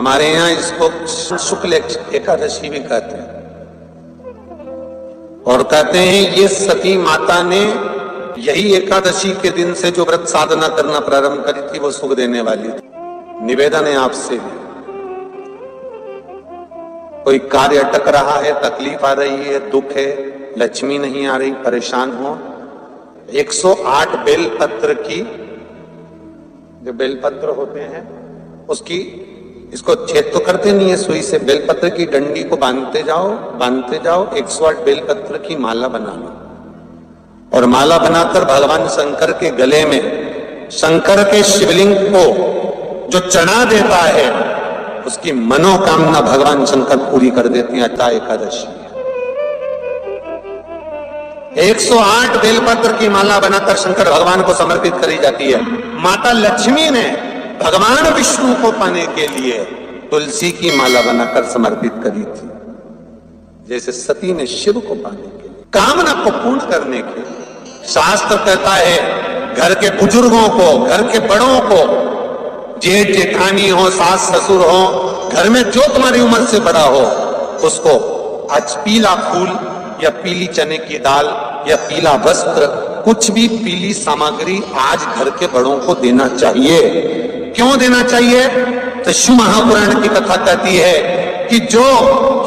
हमारे यहाँ इसको शुक्ल एकादशी भी कहते हैं, और कहते हैं ये सती माता ने यही एकादशी के दिन से जो व्रत साधना करना प्रारंभ करी थी वो सुख देने वाली थी। निवेदन है आपसे भी, कोई कार्य अटक रहा है, तकलीफ आ रही है, दुख है, लक्ष्मी नहीं आ रही, परेशान हो, 108 बेलपत्र की, जो बेलपत्र होते हैं उसकी, इसको छेद तो करते नहीं है सुई से, बेलपत्र की डंडी को बांधते जाओ 108 बेलपत्र की माला बना लो, और माला बनाकर भगवान शंकर के गले में, शंकर के शिवलिंग को जो चढ़ा देता है उसकी मनोकामना भगवान शंकर पूरी कर देती है। अट्टा एकादशी 108 बेलपत्र की माला बनाकर शंकर भगवान को समर्पित करी जाती है। माता लक्ष्मी ने भगवान विष्णु को पाने के लिए तुलसी की माला बनाकर समर्पित करी थी, जैसे सती ने शिव को पाने के लिए, कामना को पूर्ण करने के लिए। शास्त्र कहता है घर के बुजुर्गों को, घर के बड़ों को, जेठ जेठानी हो, सास ससुर हो, घर में जो तुम्हारी उम्र से बड़ा हो, उसको आज पीला फूल या पीली चने की दाल या पीला वस्त्र, कुछ भी पीली सामग्री आज घर के बड़ों को देना चाहिए। क्यों देना चाहिए? तो शिव महापुराण की कथा कहती है कि जो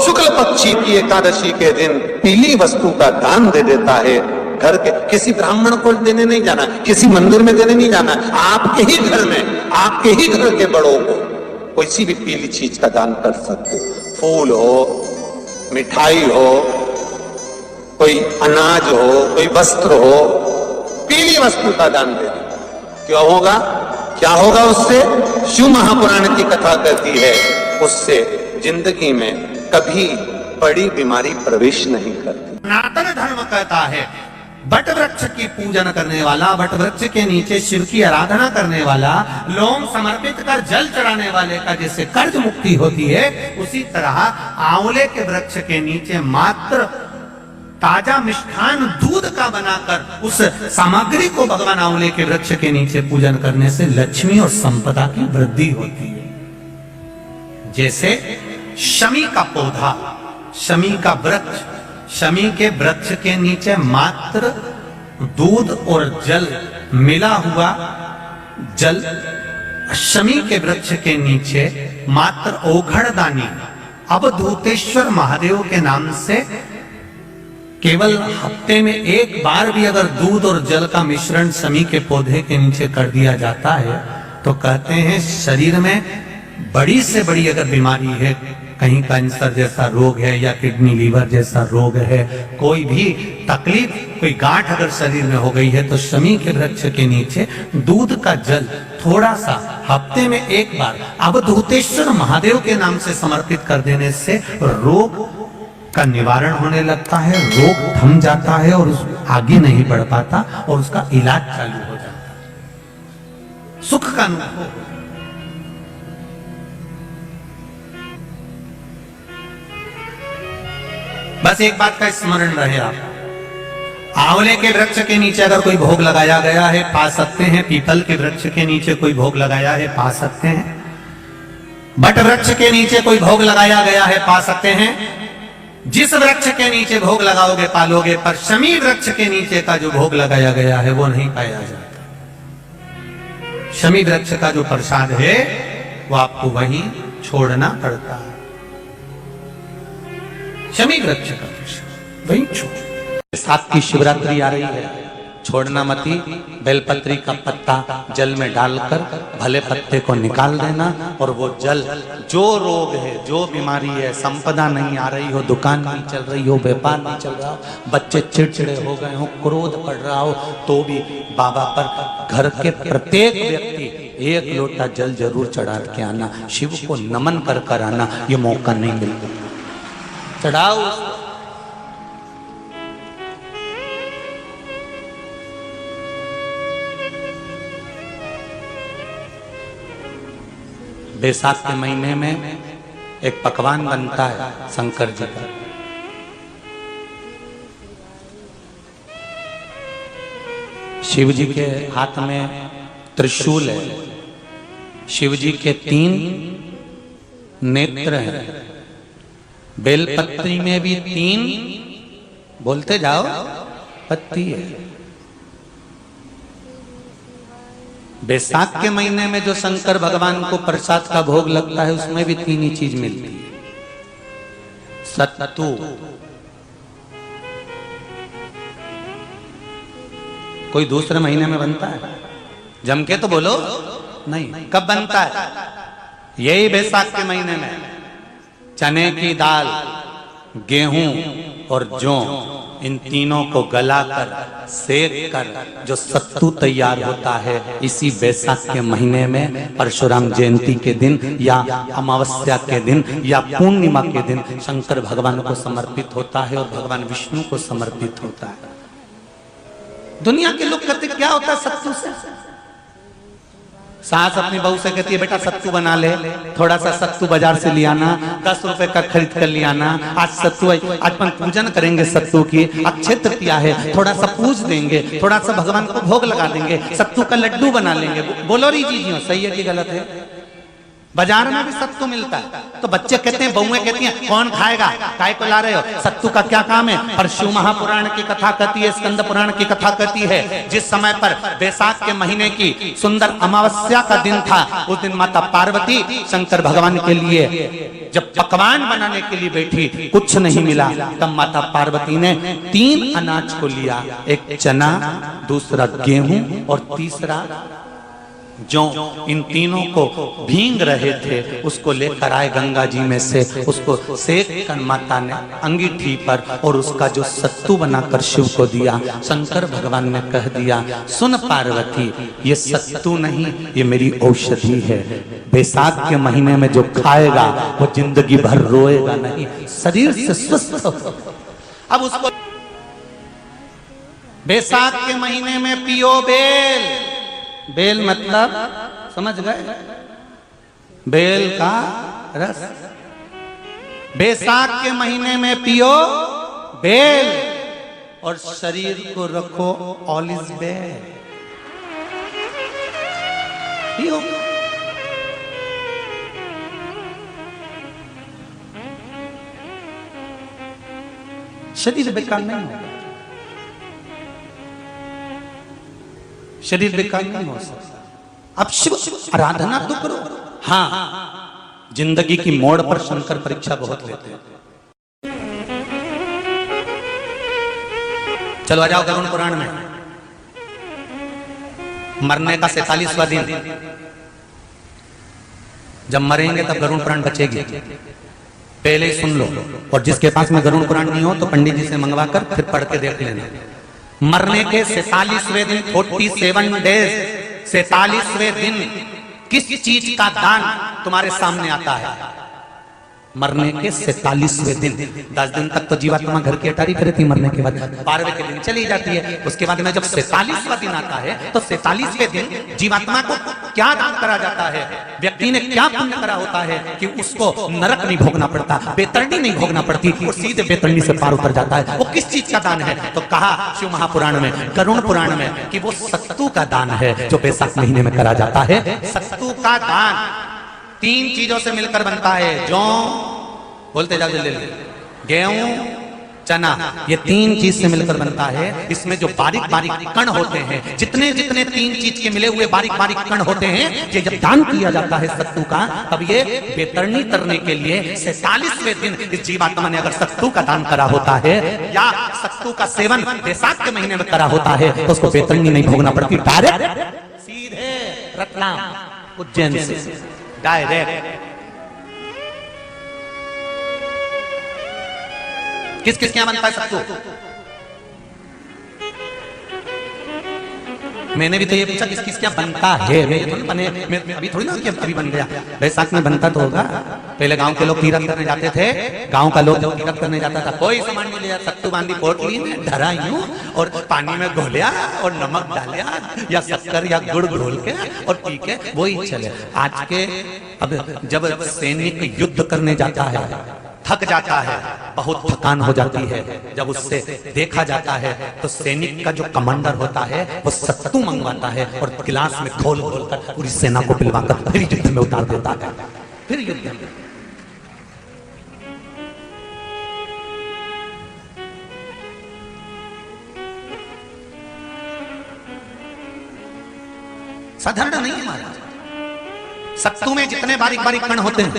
शुक्ल पक्षी की एकादशी के दिन पीली वस्तु का दान दे देता है, घर के किसी ब्राह्मण को देने नहीं जाना, किसी मंदिर में देने नहीं जाना, आपके ही घर में, आपके ही घर के बड़ों को कोई भी पीली चीज का दान कर सकते। फूल हो, मिठाई हो, कोई अनाज हो, कोई वस्त्र हो, पीली वस्तु का दान दे दे। क्यों होगा? क्या होगा उससे? शिव महापुराण की कथा कहती है उससे जिंदगी में कभी बड़ी बीमारी प्रवेश नहीं करती। सनातन धर्म कहता है बट वृक्ष की पूजन करने वाला, बट वृक्ष के नीचे शिव की आराधना करने वाला, लोम समर्पित कर जल चढ़ाने वाले का जैसे कर्ज मुक्ति होती है, उसी तरह आंवले के वृक्ष के नीचे मात्र ताजा मिष्ठान दूध का बनाकर उस सामग्री को भगवान आंवले के वृक्ष के नीचे पूजन करने से लक्ष्मी और संपदा की वृद्धि होती है। जैसे शमी का पौधा, शमी का वृक्ष, शमी के वृक्ष के नीचे मात्र दूध और जल मिला हुआ जल, शमी के वृक्ष के नीचे मात्र ओघड़दानी अवधूतेश्वर महादेव के नाम से केवल हफ्ते में एक बार भी अगर दूध और जल का मिश्रण शमी के पौधे के नीचे कर दिया जाता है तो कहते हैं शरीर में बड़ी से बड़ी अगर बीमारी है, कहीं कैंसर जैसा रोग है या किडनी लीवर जैसा रोग है, कोई भी तकलीफ, कोई गांठ अगर शरीर में हो गई है, तो शमी के वृक्ष के नीचे दूध का जल थोड़ा सा हफ्ते में एक बार अवधूतेश्वर महादेव के नाम से समर्पित कर देने से रोग का निवारण होने लगता है, रोग थम जाता है और उस आगे नहीं बढ़ पाता और उसका इलाज चालू हो जाता है, सुख का अनुभव। बस एक बात का स्मरण रहे, आप आंवले के वृक्ष के नीचे अगर कोई भोग लगाया गया है पा सकते हैं, पीपल के वृक्ष के नीचे कोई भोग लगाया है पा सकते हैं, बट वृक्ष के नीचे कोई भोग लगाया गया है पा सकते हैं। जिस वृक्ष के नीचे भोग लगाओगे पालोगे, पर शमी वृक्ष के नीचे का जो भोग लगाया गया है वो नहीं पाया जाता। शमी वृक्ष का जो प्रसाद है वो आपको वहीं छोड़ना पड़ता है। शमी वृक्ष का प्रसाद वहीं छोड़। साथ की शिवरात्रि आ रही है, छोड़ना मती, बेलपत्री का पत्ता जल में डालकर भले पत्ते को निकाल देना, और वो जल, जो रोग है, जो बीमारी है, संपदा नहीं आ रही हो, दुकान नहीं चल रही हो, व्यापार नहीं चल रहा हो, बच्चे चिड़चिड़े हो गए हो, क्रोध पड़ रहा हो, तो भी बाबा पर घर के प्रत्येक व्यक्ति एक लोटा जल जरूर चढ़ा के आना, शिव को नमन कर कर आना। ये मौका नहीं मिलता, चढ़ाओ। बैसाख के महीने में एक पकवान बनता है शंकर जी का, शिव जी के हाथ में त्रिशूल है, शिव जी के 3 नेत्र हैं। बेलपत्री में भी 3, बोलते जाओ, पत्ती है। बैसाख के महीने में जो शंकर भगवान को प्रसाद का भोग लगता है उसमें भी 3 ही चीज मिलती है। सत्तू, कोई दूसरे महीने में बनता है? जम के तो बोलो नहीं। कब बनता है? यही बैसाख के महीने में। चने की दाल, गेहूं और जौ, इन तीनों को गलाकर सेक कर जो सत्तू तैयार होता है, इसी बैसाख के महीने में परशुराम जयंती के दिन या अमावस्या के दिन या पूर्णिमा के दिन शंकर भगवान को समर्पित होता है और भगवान विष्णु को समर्पित होता है। दुनिया के लोग कहते क्या होता है सत्तू से? सास अपनी बहू से कहती है बेटा सत्तू बना ले, थोड़ा सा सत्तू बाजार से ले आना, 10 रुपए का खरीद कर ले आना। आज सत्तू, आज अपन पूजन करेंगे सत्तू की, अक्षय तृतीया है, थोड़ा सा पूज देंगे, थोड़ा सा भगवान को भोग लगा देंगे, सत्तू का लड्डू बना लेंगे। बोलो री जी, सही है कि गलत है? बाजार में भी सत्तू मिलता है तो बच्चे कहते हैं, बहुएं कहती हैं कौन खाएगा, काय को ला रहे हो, सत्तू का क्या काम है? पर शिव महापुराण की कथा कहती है, स्कंद पुराण की कथा कहती है, जिस समय पर बैसाख के महीने की सुंदर अमावस्या का दिन था, उस दिन माता पार्वती शंकर भगवान के लिए जब पकवान बनाने के लिए बैठी, कुछ नहीं मिला, तब माता पार्वती ने 3 अनाज को लिया, एक चना, दूसरा गेहूं और तीसरा जो, इन तीनों को भींग रहे थे उसको लेकर आए गंगा जी में से, उसको सेक कर माता ने अंगीठी पर और उसका जो सत्तू बनाकर शिव को दिया। शंकर भगवान ने कह दिया, सुन पार्वती, ये सत्तू नहीं, ये मेरी औषधि है। बैसाख के महीने में जो खाएगा वो जिंदगी भर रोएगा नहीं, शरीर से स्वस्थ हो। अब उसको बैसाख के महीने में पियो बेल। बेल मतलब समझ गए? बेल का रस। बैसाख के महीने में पियो बेल और शरीर को रखो ऑलिव बेल। पियो। शरीर बेकार नहीं होगा, शरीर बेकार नहीं हो सकता। अब शिव आराधना तो करो। हाँ, जिंदगी की मोड़ पर शंकर परीक्षा बहुत लेते हैं। चलो आ जाओ गरुड़ पुराण में। मरने का 47वां दिन, जब मरेंगे तब गरुड़ पुराण बचेगी, पहले ही सुन लो। और जिसके पास में गरुड़ पुराण नहीं हो तो पंडित जी से मंगवा कर फिर पढ़ के देख लेना। मरने के 47वें दिन, 47 डेज, 47वें दिन किस चीज का दान तुम्हारे सामने आता है? मरने के 47वें दिन। 10 दिन तक तो जीवात्मा घर की अटारी करती, मरने के बाद 12वें के दिन चली जाती है। उसके बाद में जब 47वां दिन आता है तो 47वें दिन जीवात्मा को क्या दान करा जाता है? व्यक्ति ने क्या पुण्य करा होता है कि उसको नरक नहीं भोगना पड़ता, बेतरणी नहीं भोगना पड़ती, वो सीधे बेतरणी से पार उतर जाता है। वो किस चीज का दान है? तो कहा शिव महापुराण में, गरुड़ पुराण में, कि वो सत्तू का दान है जो बैसाख महीने में करा जाता है। सत्तू का दान 3 चीजों से मिलकर बनता है। जौ, बोलते जाओ जल्दी, गेहूं, चना, ये 3 चीज से मिलकर बनता है। इसमें जो बारीक बारीक कण होते हैं, जितने जितने 3 चीज के मिले हुए बारीक बारीक कण होते हैं, ये जब दान किया जाता है सत्तू का, तब ये बेतरणी तरने के लिए 47वें दिन इस जीवात्मा ने अगर सत्तू का दान करा होता है या सत्तू का सेवन बैसाख के महीने में करा होता है तो उसको बेतरणी नहीं भोगना पड़ती, डायरेक्ट सीधे रतलाम उज्जैन से डायरेक्ट। किस किस क्या बनता है सत्तू? मैंने भी तो ये पूछा किस किस क्या बनता है। मैं अभी थोड़ी ना कि अभी बन गया। बैसाख में बनता तो होगा। पहले गांव के लोग तीरथ करने जाते थे। गांव का लोग जब तीरथ करने जाता था, कोई सामान नहीं लिया, सत्तू बांधी पोट ली, धरा यूं और पानी में घोलिया और नमक डालिया या शक्कर या गुड़ घोल के और पी के वही चले। आज के अब जब सैनिक युद्ध करने जाता है, थक जाता है, बहुत थकान हो जाती है, जब उससे देखा जाता है तो सैनिक का जो कमांडर होता है वो सत्तू मंगवाता है और गिलास में घोल घोल कर पूरी सेना को पिलवाकर फिर युद्ध में उतार देता है। फिर युद्ध में साधारण नहीं है महाराज। सत्तू में जितने बारीक बारीक कण होते हैं,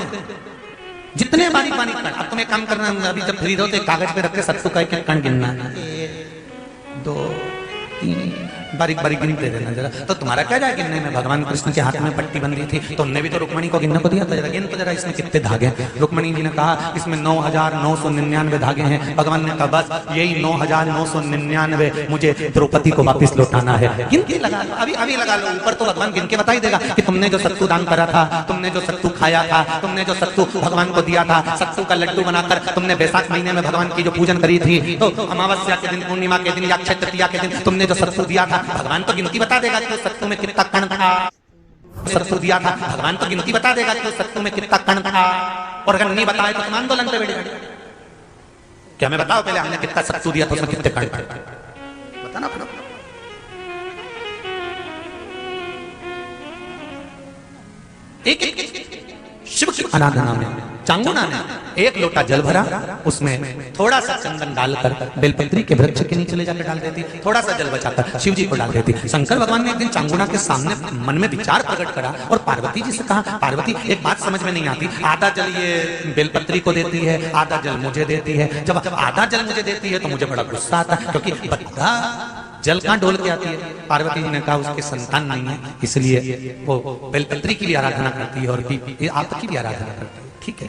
जितने बारीक बारीक कण, अब तुम्हें काम करना, अभी जब फ्री रहो तो कागज पे रख के सत्तू का एक कण गिनना, 1 2 3 बारीक बारीक गिनते रहना जरा। तो तुम्हारा क्या जाए गिनने में? भगवान कृष्ण के हाथ में पट्टी बंधी थी, तुमने भी तो रुक्मणी को गिनने को दिया था, जरा गिन तो जरा इसमें कितने धागे हैं। रुक्मणी जी ने कहा इसमें 9,999 धागे हैं। भगवान ने कहा बस यही 9,999 मुझे द्रौपदी को वापस लौटाना है। गिनती लगा लो, अभी अभी लगा लो। ऊपर तो भगवान गिन के बता ही देगा कि तुमने जो सत्तू दान करा था, तुमने जो सत्तू खाया था, तुमने जो सत्तू भगवान को दिया था, सत्तू का लड्डू बनाकर तुमने बैसाख महीने में भगवान की जो पूजन करी थी, तो अमावस्या के दिन, पूर्णिमा के दिन या अक्षय तृतीया के दिन तुमने जो सत्तू दिया था, भगवान तो गिनती बता देगा कि उस सत्तू में कितना कण था। सत्तू दिया था, भगवान तो गिनती बता देगा कि उस सत्तू में कितना कण था। और अगर नहीं बताए तो तुम आंदोलन पे बैठ जाओगे। क्या मैं बताओ पहले हमने कितना सत्तू दिया था, उसमें कितने कण थे, बताना पड़ा। एक शिव की आराधना में चांगुना ने 1 लोटा जल भरा, उसमें थोड़ा सा चंदन डालकर बेलपत्री के वृक्ष के नीचे ले जाकर डाल देती, थोड़ा सा जल बचाकर शिव जी को डाल देती। शंकर भगवान ने एक दिन चांगुना के सामने मन में विचार प्रकट करा और पार्वती जी से कहा, पार्वती एक बात समझ में नहीं आती, आधा जल ये बेलपत्री को देती है, आधा जल मुझे देती है। जब आधा जल मुझे देती है तो मुझे बड़ा गुस्सा आता है, क्योंकि बद्धा जल कहां डोल के आती है। पार्वती जी ने कहा उसके संतान नहीं है, इसलिए वो बेलपत्री की भी आराधना करती है और आपकी भी आराधना करती है। ठीक है,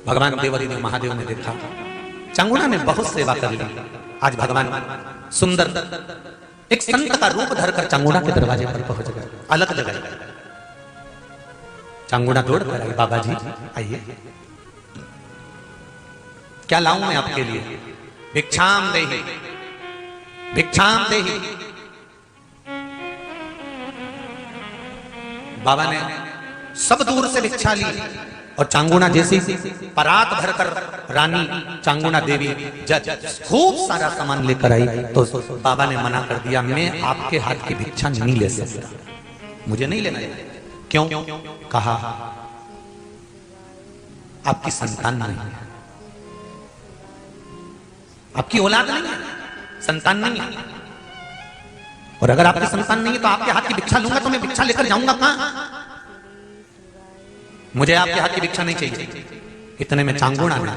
भगवान देवादिदेव महादेव ने देखा चांगुना ने बहुत सेवा कर ली। आज भगवान सुंदर एक संत का रूप धरकर चांगुना के दरवाजे पर पहुंच गए, अलग जगह। चांगुना दौड़ कर आई, बाबा जी आइए, क्या लाऊं मैं आपके लिए? भिक्षाम देहि, भिक्षाम देहि। बाबा ने सब दूर से भिक्षा ली और चांगुना जैसी परात भरकर रानी चांगुना देवी खूब सारा सामान लेकर आई, तो बाबा ने मना कर दिया, मैं आपके हाथ की भिक्षा नहीं ले सकता, मुझे नहीं लेना। क्यों? कहा आपकी संतान नहीं है, आपकी औलाद नहीं है, संतान नहीं है। और अगर आपकी संतान नहीं है तो आपके हाथ की भिक्षा लूंगा तो मैं भिक्षा लेकर जाऊंगा कहां? मुझे आपके हाथ की भिक्षा नहीं चाहिए। इतने में चांगुना ने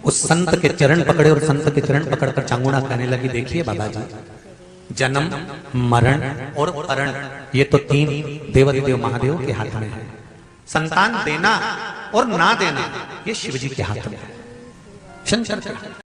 उस संत के चरण पकड़े और संत के चरण पकड़कर चांगुना कहने लगी, देखिए बाबा जी, जन्म, मरण और परण ये तो 3 देवादिदेव महादेव के हाथ में है। संतान देना और ना देना ये शिव जी के हाथ में है, शंकर के।